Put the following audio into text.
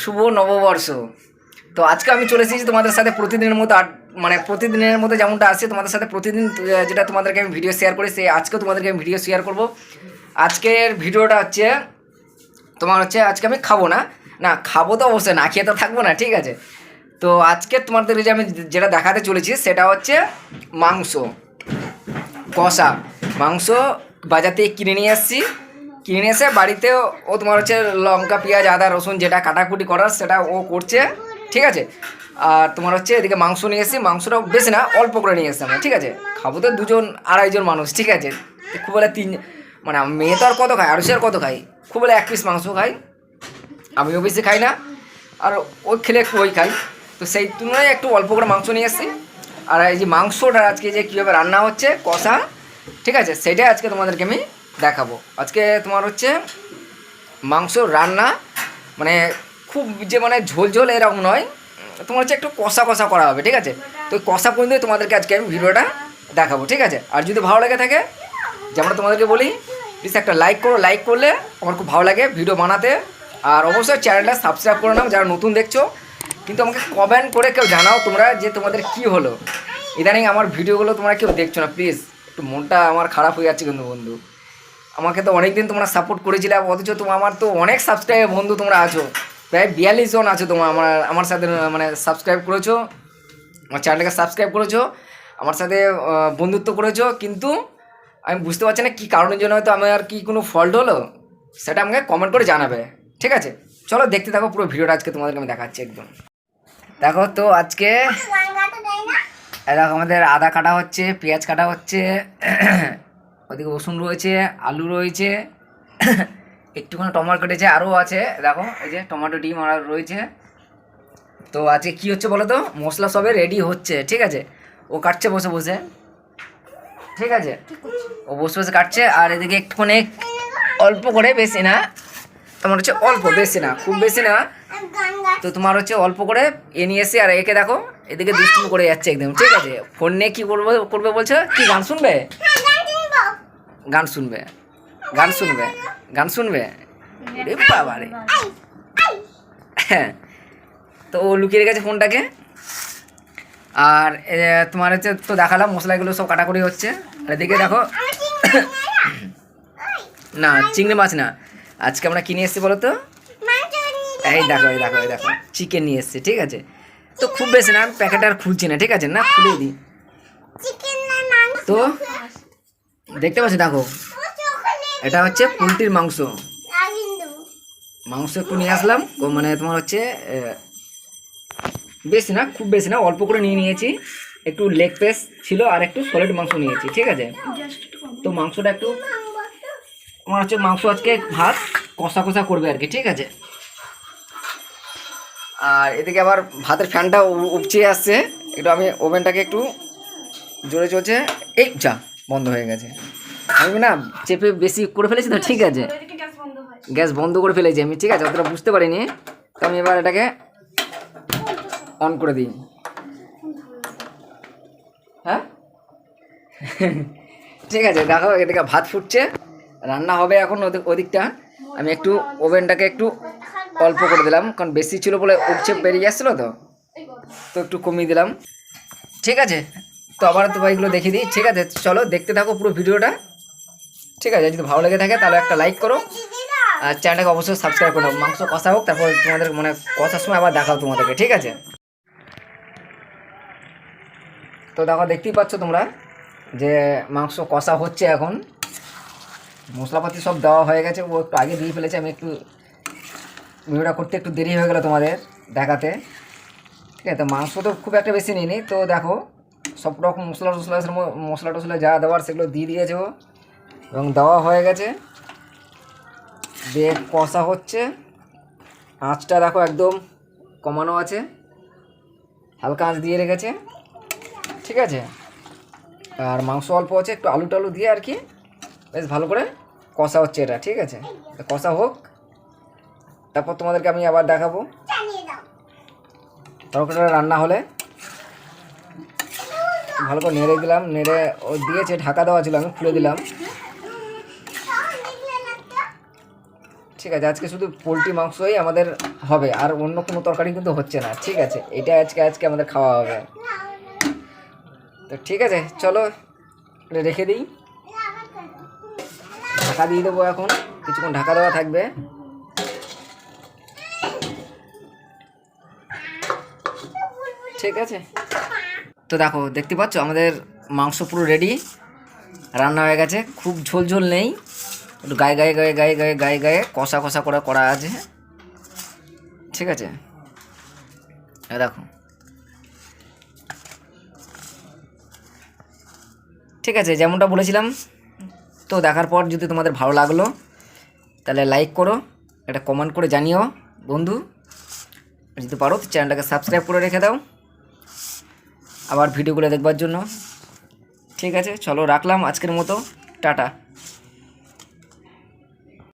শুভ নববর্ষ। তো আজকে আমি চলে এসেছি তোমাদের সাথে প্রতিদিনের মতো মানে প্রতিদিনের মতো যেমনটা আসছে তোমাদের সাথে প্রতিদিন যেটা তোমাদেরকে আমি ভিডিও শেয়ার করি, সেই আজকেও তোমাদেরকে আমি ভিডিও শেয়ার করব। আজকের ভিডিওটা হচ্ছে তোমার হচ্ছে আজকে আমি খাবো না, না খাবো তো অবশ্যই, না খেয়ে তো থাকবো না, ঠিক আছে। তো আজকে তোমাদের যে আমি যেটা দেখাতে চলেছি সেটা হচ্ছে মাংস কষা। মাংস বাজার থেকে কিনে নিয়ে এসেছি, কিনে এসে বাড়িতে ও তোমার হচ্ছে লঙ্কা পেঁয়াজ আদা রসুন যেটা কাটাকুটি করার সেটা ও করছে, ঠিক আছে। আর তোমার হচ্ছে এদিকে মাংস নিয়ে এসেছি, মাংসটা বেশি না অল্প করে নিয়ে এসেছি আমরা, ঠিক আছে। খাবো তো দুজন আড়াইজন মানুষ, ঠিক আছে। খুব বলে মানে মেয়ে তো আর কত খায়, আর সে আর কত খাই, খুব বলে 1 পিস মাংস খাই, আমিও বেশি খাই না, আর ওই খেলে একটু ওই খাই। তো সেই তুলনায় একটু অল্প করে মাংস নিয়ে এসেছি। আর এই যে মাংসটা আজকে যে কীভাবে রান্না হচ্ছে কষা, ঠিক আছে, সেটাই আজকে তোমাদেরকে আমি দেখাবো। আজকে তোমার হচ্ছে মাংস রান্না মানে খুব যে মানে ঝোল ঝোল এরকম নয়, তোমার হচ্ছে একটু কষা কষা করা হবে, ঠিক আছে। তো ওই কষা পর্যন্ত তোমাদেরকে আজকে আমি ভিডিওটা দেখাবো, ঠিক আছে। আর যদি ভালো লাগে থাকে, যেমন তোমাদেরকে বলি, প্লিজ একটা লাইক করো, লাইক করলে আমার খুব ভালো লাগে ভিডিও বানাতে। আর অবশ্যই চ্যানেলটা সাবস্ক্রাইব করে নাও যারা নতুন দেখছো। কিন্তু আমাকে কমেন্ট করে কেউ জানাও তোমরা যে তোমাদের কি হলো, ইদানিং আমার ভিডিওগুলো তোমরা কেউ দেখছো না, প্লিজ। একটু মনটা আমার খারাপ হয়ে যাচ্ছে কিন্তু বন্ধু, আমাকে তো অনেক দিন তোমরা সাপোর্ট করেছিলে, অথচ আমার তো অনেক সাবস্ক্রাইব বন্ধু তোমরা আছো, প্রায় 42 জন আছো তোমরা আমার সাথে মানে সাবস্ক্রাইব করেছো, আমার চ্যানেলটাকে সাবস্ক্রাইব করেছো, আমার সাথে বন্ধুত্ব করেছো। কিন্তু আমি বুঝতে পারছি না কী কারণের জন্য, হয়তো আমার কি কোনো ফল্ট হলো, সেটা আমাকে কমেন্ট করে জানাবে, ঠিক আছে। চলো দেখতে থাকো পুরো ভিডিওটা, আজকে তোমাদেরকে আমি দেখাচ্ছি একদম। দেখো তো আজকে দেখো আমাদের আদা কাটা হচ্ছে, পেঁয়াজ কাটা হচ্ছে, ওদিকে রসুন রয়েছে, আলু রয়েছে, একটুখানি টমাটো কেটেছে, আরও আছে দেখো এই যে টমেটো ডিম আর রয়েছে। তো আজকে কী হচ্ছে বলো তো, মশলা সবে রেডি হচ্ছে, ঠিক আছে। ও কাটছে বসে বসে, ঠিক আছে, ও বসে বসে কাটছে। আর এদিকে একটুখানি অল্প করে, বেশি না, তোমার হচ্ছে অল্প, বেশি না, খুব বেশি না, তো তোমার হচ্ছে অল্প করে এ নিয়ে এসে। আর একে দেখো এদিকে দুষ্টুমি করে যাচ্ছে একদম, ঠিক আছে। ফোন নিয়ে কী করবে বলছো, কি গান শুনবে, গান শুনবে, গান শুনবে, গান শুনবে, বাবারে। হ্যাঁ, তো ও লুকিয়ে রেখেছে ফোনটাকে। আর তোমার হচ্ছে তো দেখালাম মশলাগুলো সব কাটাকুটি হচ্ছে। আর এদিকে দেখো না চিংড়ি মাছ না, আজকে আমরা কিনে এসেছি বলো তো, এই দেখো এই দেখো এই দেখো চিকেন নিয়ে এসেছি, ঠিক আছে। তো খুব বেশি না, প্যাকেট আর খুলছি না, ঠিক আছে, না খুলে দিই। তো দেখতে পাচ্ছি দেখো, এটা হচ্ছে পোলট্রির মাংস, মাংস একটু নিয়ে আসলাম, মানে তোমার হচ্ছে বেশি না, খুব বেশি না, অল্প করে নিয়ে নিয়েছি। একটু লেগ পিস ছিল আর একটু সলিড মাংস নিয়েছি, ঠিক আছে। তো মাংসটা একটু আমার হচ্ছে মাংস আজকে ভাত কষা কষা করবে আর কি, ঠিক আছে। আর এদিকে আবার ভাতের ফ্যানটা উপচে আসছে, একটু আমি ওভেনটাকে একটু জোরে চলছে, এই যা বন্ধ হয়ে গেছে, আমি না চেপে বেশি করে ফেলেছি তো, ঠিক আছে, গ্যাস বন্ধ করে ফেলেছি আমি, ঠিক আছে, অতটা বুঝতে পারিনি। তো আমি এবার এটাকে অন করে দিই, হ্যাঁ ঠিক আছে। দেখো এদিকে ভাত ফুটছে, রান্না হবে এখন ওদিকটা। আমি একটু ওভেনটাকে একটু অল্প করে দিলাম, কারণ বেশি ছিল বলে উপচে বেরিয়ে যাচ্ছিলো, তো একটু কমিয়ে দিলাম, ঠিক আছে। তো আবার তো এগুলো দেখিয়ে দিই, ঠিক আছে। চলো দেখতে থাকো পুরো ভিডিওটা, ঠিক আছে। যদি ভালো লেগে থাকে তাহলে একটা লাইক করো, আর চ্যানেলটাকে অবশ্যই সাবস্ক্রাইব করো। মাংস কষা হোক, তারপর তোমাদের মানে কষার সময় আবার দেখাও তোমাদেরকে, ঠিক আছে। তো দেখো দেখতেই পাচ্ছ তোমরা যে মাংস কষা হচ্ছে এখন, মশলাপাতি সব দেওয়া হয়ে গেছে, ও একটু আগে দিয়ে ফেলেছে, আমি একটু ভিডিওটা করতে একটু দেরি হয়ে গেলো তোমাদের দেখাতে, ঠিক আছে। তো মাংস তো খুব একটা বেশি নিইনি, তো দেখো সব রকম মশলা টশলা যা দেওয়ার সেগুলো দিয়ে দিয়েছে ও, এবং দেওয়া হয়ে গেছে, দিয়ে কষা হচ্ছে। আঁচটা দেখো একদম কমানো আছে, হালকা আঁচ দিয়ে রেখেছে, ঠিক আছে। আর মাংস অল্প আছে, একটু আলু টালু দিয়ে আর কি বেশ ভালো করে কষা হচ্ছে এটা, ঠিক আছে। কষা হোক, তারপর তোমাদেরকে আমি আবার দেখাবো তরকারিটা রান্না হলে। ভালো করে নেড়ে দিলাম, নেড়ে ও দিয়েছে, ঢাকা দেওয়া ছিল, আমি খুলে দিলাম, ঠিক ঠিক আছে, আজকে শুধু পোলট্রি মাংসই আমাদের হবে, আর অন্য কোনো তরকারি কিন্তু হচ্ছে না। ঠিক আছে, এটা আজকে আমাদের খাওয়া হবে। তো ঠিক আছে, চলো রেখে দিই, ঢাকা দিয়ে দেবো। এখন কিছুক্ষণ ঢাকা দেওয়া থাকবে। ঠিক আছে, তো দেখো দেখতে পাচ্ছ আমাদের মাংস পুরো রেডি, রান্না হয়ে গেছে। খুব ঝোল ঝোল নেই, একটু গায়ে কষা কষা করে করা আছে। ঠিক আছে, দেখো। ঠিক আছে, যেমনটা বলেছিলাম। তো দেখার পর যদি তোমাদের ভালো লাগলো তাহলে লাইক করো, একটা কমেন্ট করে জানিও বন্ধু। যদি পারো চ্যানেলটাকে সাবস্ক্রাইব করে রেখে দাও আবার ভিডিওগুলো দেখবার জন্য। ঠিক আছে, চলো রাখলাম আজকের মতো, টাটা।